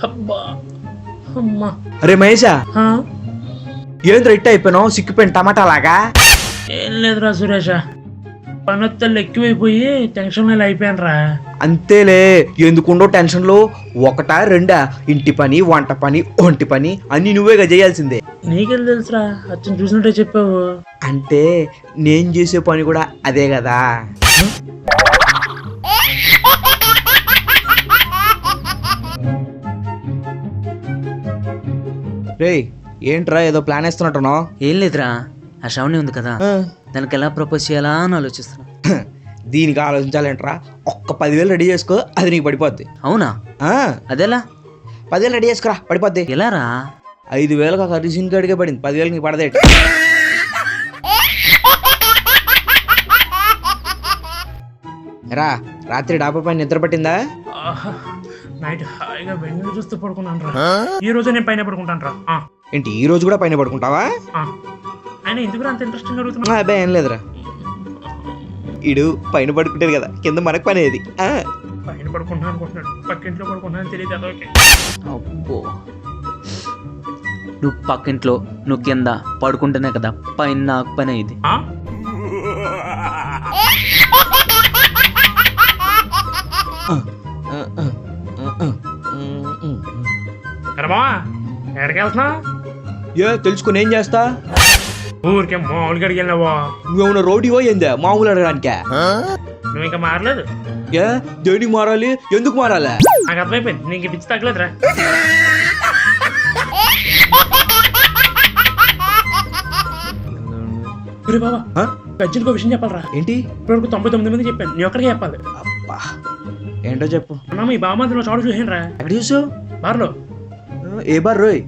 అబ్బా అమ్మా. అరే మహేషా, ఆ? ఏంద్ర ఇట్ట అయిపోయినావు సిక్కిపోయిన టమాటా లాగా? ఏం లేదురా సురేష, పనొత్తలు ఎక్కువైపోయి టెన్షన్ అయిపోయాను రా. అంతేలే, ఎందుకుండో టెన్షన్లు. ఒకటా రెండా? ఇంటి పని, వంట పని, ఒంటి పని అన్ని నువ్వేగా చేయాల్సిందే. నీకెళ్ళి తెలుసురా, అచ్చం చూసినట్టే చెప్పావు. అంటే నేను చేసే పని కూడా అదే కదా. రే ఏంట్రా ఏదో ప్లాన్ వేస్తున్నట్టున్నావు? ఏం లేదురా, ఆ శ్రావణి ఉంది కదా, దానికి ఎలా ప్రపోజ్ చేయాలా అని ఆలోచిస్తున్నా. దీనికి ఆలోచించాలంటరా, ఒక్క 10,000 రెడీ చేసుకో, అది నీకు పడిపోద్ది. అవునా? అదెలా? 10,000 రెడీ చేసుకురా, పడిపోద్ది. ఎలా రా? 5,000 ఒక రిసిన్ గడిగే పడింది, 10,000 నీకు పడదేటి. రా, రాత్రి డాబా పైన నిద్ర పట్టిందా? నైట్ హాయిగా వెన్ను చూస్తూ పడుకున్నాను రా. ఈ రోజు నేను పైన పడుకుంటాను రా. ఏంటి ఈ రోజు కూడా పైన పడుకుంటావా? ఆయన ఎందుకు అంత ఇంట్రెస్టింగ్ జరుగుతున్నా? అబ్బాయి ఏం లేదురా, ఇడు పైన పడుకుంటాడు కదా, కింద మనకు పని ఏది. పైన పడుకుంటున్నా అనుకుంటున్నాడు, పక్కింట్లో పడుకుంటున్నా తెలియదు. అదొకే. అబ్బో, నువ్వు పక్కింట్లో నువ్వు కింద పడుకుంటేనే కదా పైన నాకు పని అయింది. ఎక్కడికి వెళ్తున్నా? ఏ తెలుసుకుని ఏం చేస్తా? ఊరికే మామూలుగా అడిగినావా? నువ్వేమన్నా రోడ్డు పోయిందా మామూలు అడగడానికే? నువ్వు ఇంకా మారలేదు. ఏ దేనికి మారాలి, ఎందుకు మారాలి? నాకు అర్థమైపోయింది, నీకు పిచ్చి తగ్గలేదురా. బాబా గజ్జలకు విషయం చెప్పాలరా. ఏంటి? ఇప్పటివరకు 99 మంది చెప్పాను, నీ ఒక్కడికే చెప్పాలి. అబ్బా ఏంటో చెప్పు. అన్నా ఈ బామందిలో చోటు చూసాను రా. ఎక్కడ చూసావు? బార్లో. ఏ బార్ రోయ్?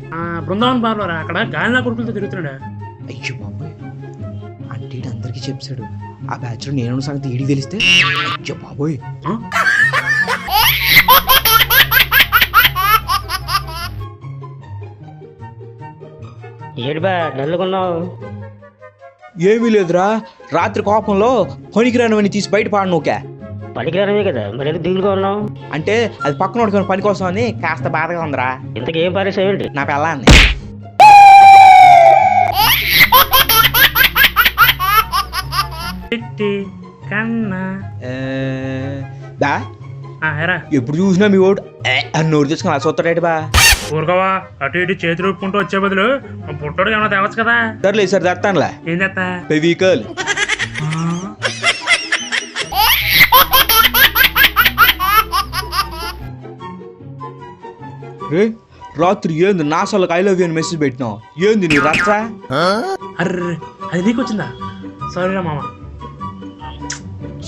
బృందావన్ బార్లో రా. అక్కడ గాలినా కొడుకులతో తిరుగుతున్నాడా. అయ్యో బాబాయ్, అంటే అందరికి చెప్పాడు. ఆ బ్యాచ్ లో నేను సంగతి ఈడికి తెలిస్తే అయ్యో బాబోయ్. ఏడుబా డల్లుకున్నావు? ఏమీ లేదురా, రాత్రి కోపంలో పనికిరానివన్నీ తీసి బయట పాడనుకే. పనికిరానివే కదా, మరి ఎందుకు దిగులుగా ఉన్నావు? అంటే అది పక్కన వాడుకున్న పని కోసం అని కాస్త బాధగా ఉందిరా. ఇంతకేం పారేసావేంటి? నా పెళ్ళాన్ని. ఎప్పుడు చూసినా మీ ఓడు అని నోరు తీసుకుని అలా చూస్తాడు బా. ఊరుకోవా, అటు ఇటు చేతులు ఊపుకుంటూ వచ్చే బదులు పుట్టోడు ఏమన్నా తేవచ్చు కదా. సర్లే సరే తెస్తానులే. ఏం చేస్తా? ఫెవికల్. రాత్రి ఏంది నాసాలకు ఐ లవ్ యూ అని మెసేజ్ పెట్టినావు? ఏంది నీ రచ్చ? అర్రే అది నీకు వచ్చిందా? సారీరా మామ.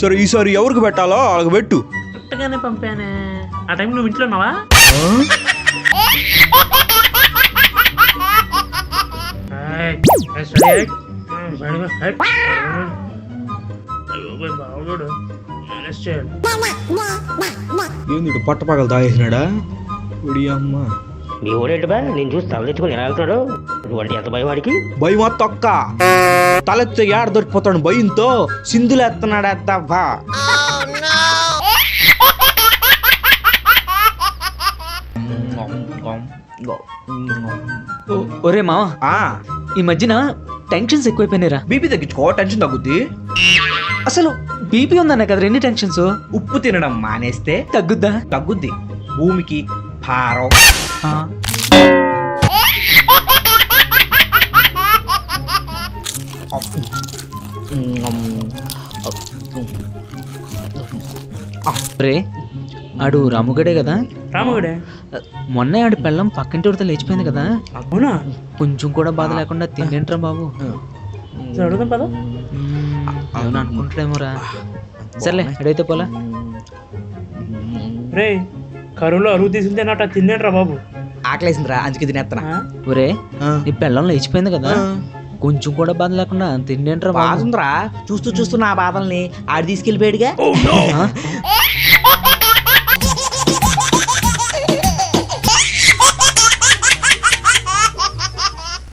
సరే ఈసారి ఎవరికి పెట్టాలో వాళ్ళకి పెట్టు. కరెక్ట్గానే పంపానే. ఆ టైం నువ్వు ఇంట్లో ఉన్నావా? బాగుడు మేనేజ్ చేయాలి. ఏంది పట్టపగలు తాగేసినాడా? అమ్మ మీ ఓడేంటిబా నేను చూసి తల తెచ్చుకొని ఎలా వెళ్తున్నాడు? నువ్వు ఎంత భయం వాడికి? భయమా తొక్క, తలెత్తే ఏడ దొరికిపోతాడు భయంతో సింధులు ఎత్తనాడు. ఎత్తవా ఒరే మావా, ఈ మధ్యన టెన్షన్స్ ఎక్కువైపోయినాయిరా. బీపీ తగ్గించుకో, టెన్షన్ తగ్గుద్ది. అసలు బీపీ ఉందన్న కదా ఎన్ని టెన్షన్స్. ఉప్పు తినడం మానేస్తే తగ్గుద్దా? తగ్గుద్ది. భూమికి భారం. రే ఆడు రాముగడే కదా? రాముగడే. మొన్న ఆడి పెళ్ళం పక్కింటి వాడితో లేచిపోయింది కదా. అవునా? కొంచెం కూడా బాధ లేకుండా తింటేంట్రా బాబు. అడుగుదాం పద. ఏమన్నా అనుకుంటాడేమోరా. సర్లే అడైతే పోలా. రే కరువులో అరువు తీసిందేనట, తిందేంట్రా బాబు. ఆకలేసిందిరా అందుకే తినేస్తున్నా. ఒరే నీ పెళ్ళం లేచిపోయింది కదా, కొంచెం కూడా బాధ లేకుండా తిండేంట్రా. బాగుందిరా, చూస్తూ చూస్తూ నా బాధల్ని ఆడి తీసుకెళ్ళిపోయాడుగా.